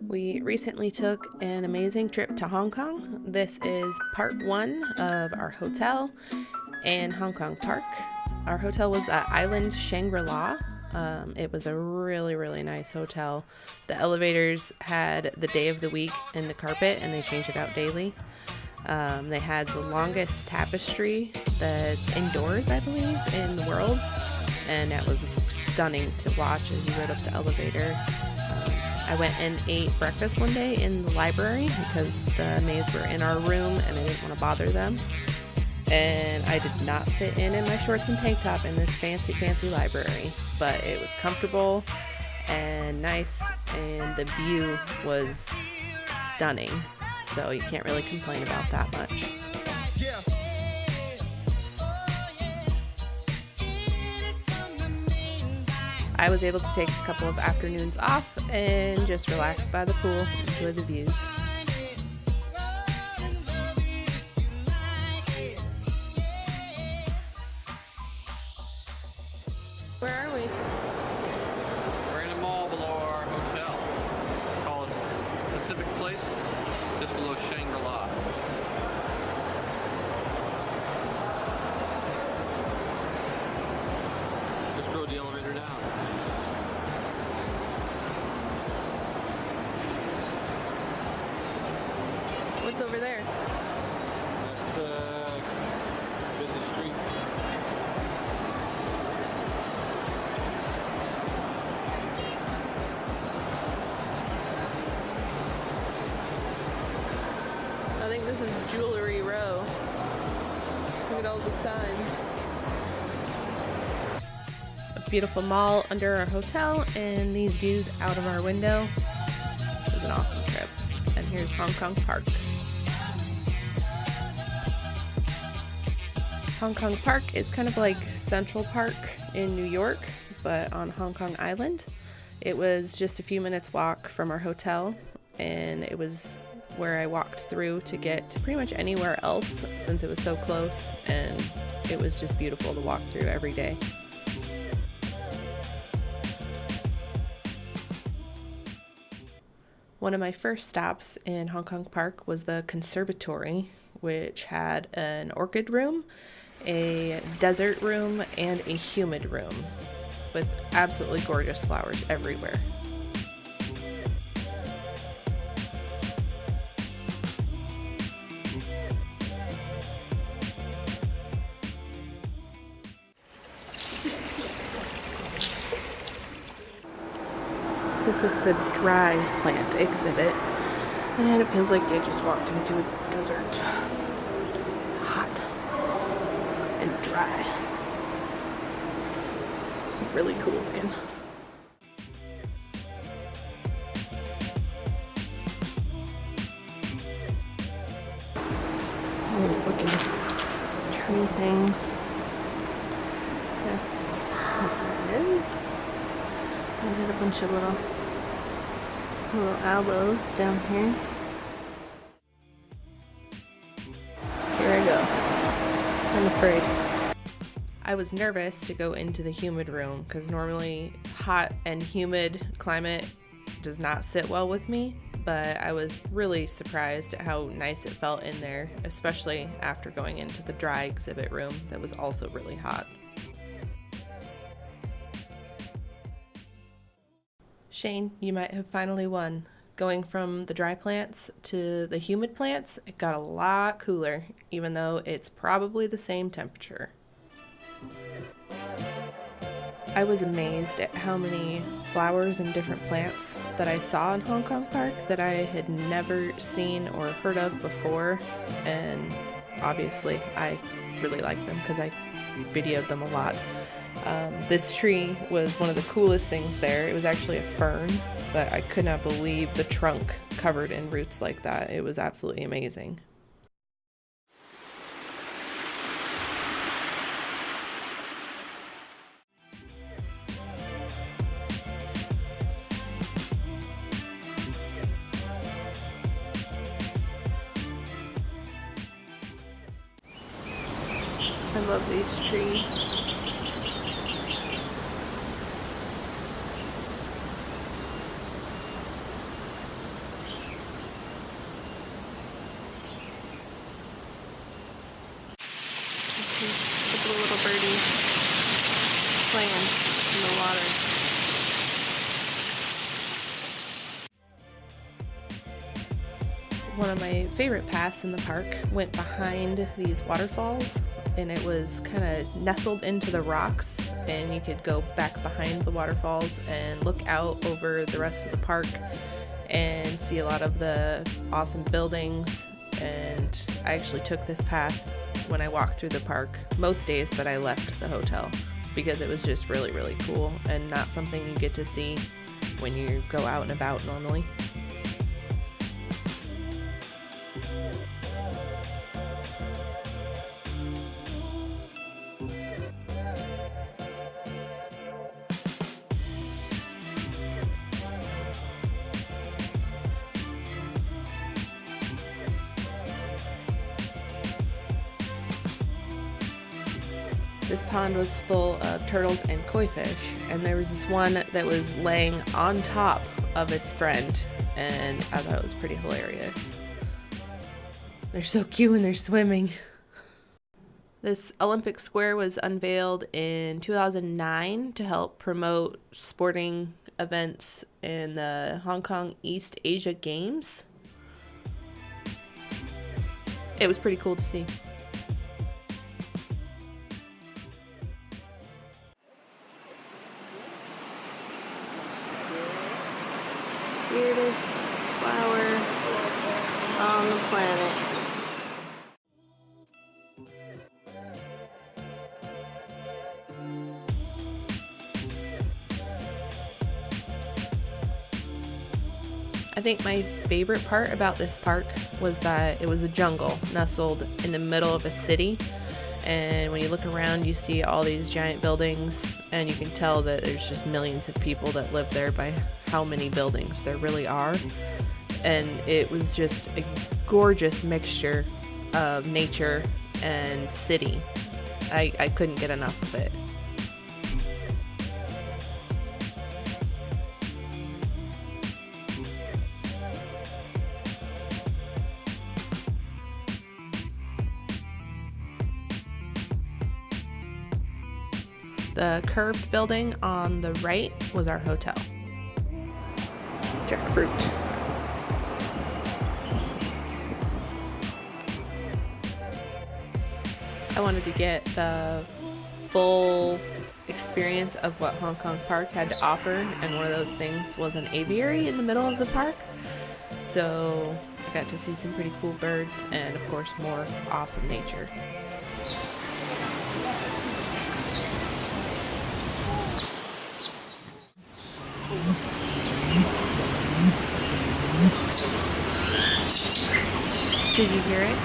We recently took an amazing trip to Hong Kong. This is part one of our hotel in Hong Kong Park. Our hotel was the Island Shangri-La. It was a really nice hotel. The elevators had the day of the week in the carpet, and they change it out daily. They had the longest tapestry that's indoors, I believe, in the world, and that was stunning to watch as you rode up the elevator. I went and ate breakfast one day in the library because the maids were in our room and I didn't want to bother them. And I did not fit in my shorts and tank top in this fancy library, but it was comfortable and nice, and the view was stunning, so you can't really complain about that much. I was able to take a couple of afternoons off and just relax by the pool, enjoy the views. Where are we? We're in a mall below our hotel. It's called Pacific Place, just below Shangri-La. Just rode the elevator down. What's over there? That's busy street. I think this is Jewelry Row. Look at all the signs. A beautiful mall under our hotel and these views out of our window. It was an awesome trip. And here's Hong Kong Park. Hong Kong Park is kind of like Central Park in New York, but on Hong Kong Island. It was just a few minutes walk from our hotel, and it was where I walked through to get to pretty much anywhere else since it was so close, and it was just beautiful to walk through every day. One of my first stops in Hong Kong Park was the conservatory, which had an orchid room, a desert room, and a humid room with absolutely gorgeous flowers everywhere. This is the dry plant exhibit, and it feels like I just walked into a desert. It's hot and dry. Really cool looking. Oh, looking tree things. That's what that is. I got a bunch of little aloes down here. Here I go. I'm afraid. I was nervous to go into the humid room because normally hot and humid climate does not sit well with me, but I was really surprised at how nice it felt in there, especially after going into the dry exhibit room that was also really hot. Shane, you might have finally won. Going from the dry plants to the humid plants, it got a lot cooler, even though it's probably the same temperature. I was amazed at how many flowers and different plants that I saw in Hong Kong Park that I had never seen or heard of before, and obviously I really like them because I videoed them a lot. This tree was one of the coolest things there. It was actually a fern, but I could not believe the trunk covered in roots like that. It was absolutely amazing. I love these trees. already planned in the water. One of my favorite paths in the park went behind these waterfalls, and it was kind of nestled into the rocks, and you could go back behind the waterfalls and look out over the rest of the park and see a lot of the awesome buildings. And I actually took this path when I walked through the park most days that I left the hotel, because it was just really, really cool and not something you get to see when you go out and about normally. This pond was full of turtles and koi fish, and there was this one that was laying on top of its friend, and I thought it was pretty hilarious. They're so cute when they're swimming. This Olympic Square was unveiled in 2009 to help promote sporting events in the Hong Kong East Asia Games. It was pretty cool to see. Weirdest flower on the planet. I think my favorite part about this park was that it was a jungle nestled in the middle of a city. And when you look around, you see all these giant buildings, and you can tell that there's just millions of people that live there by how many buildings there really are. And it was just a gorgeous mixture of nature and city. I couldn't get enough of it. The curved building on the right was our hotel. Jackfruit. I wanted to get the full experience of what Hong Kong Park had to offer, and one of those things was an aviary in the middle of the park. So I got to see some pretty cool birds and, of course, more awesome nature. Did you hear it?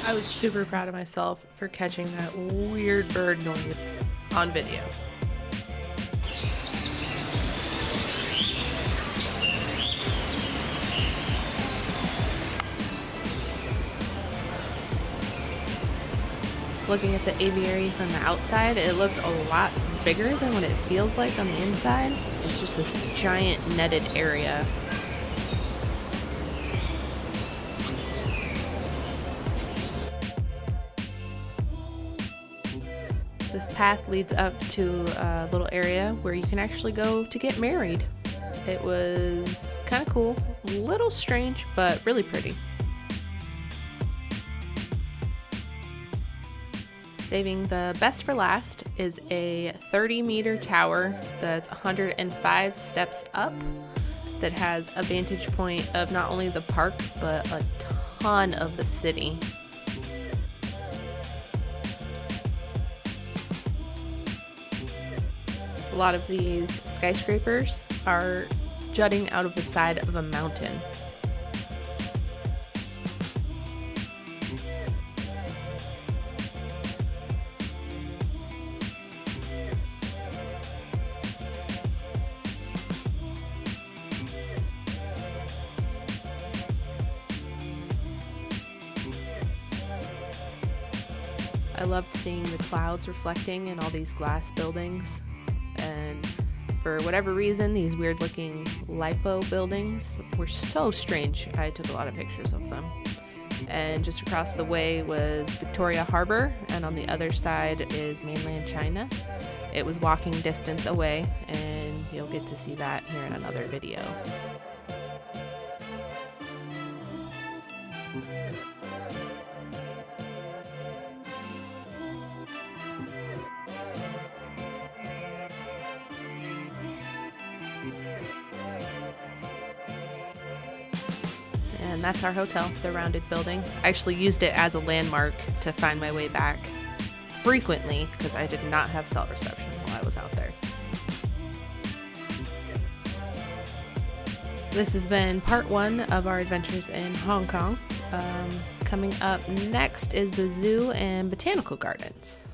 I was super proud of myself for catching that weird bird noise on video. Looking at the aviary from the outside, it looked a lot bigger than what it feels like on the inside. It's just this giant netted area. This path leads up to a little area where you can actually go to get married. It was kind of cool, a little strange, but really pretty. Saving the best for last is a 30-meter tower that's 105 steps up that has a vantage point of not only the park, but a ton of the city. A lot of these skyscrapers are jutting out of the side of a mountain. I loved seeing the clouds reflecting in all these glass buildings, and For whatever reason, these weird looking lipo buildings were so strange. I took a lot of pictures of them. And just across the way was Victoria Harbor, and on the other side is mainland China. It was walking distance away, and you'll get to see that here in another video. And that's our hotel, the rounded building. I actually used it as a landmark to find my way back frequently because I did not have cell reception while I was out there. This has been part 1 of our adventures in Hong Kong. Coming up next is the zoo and botanical gardens.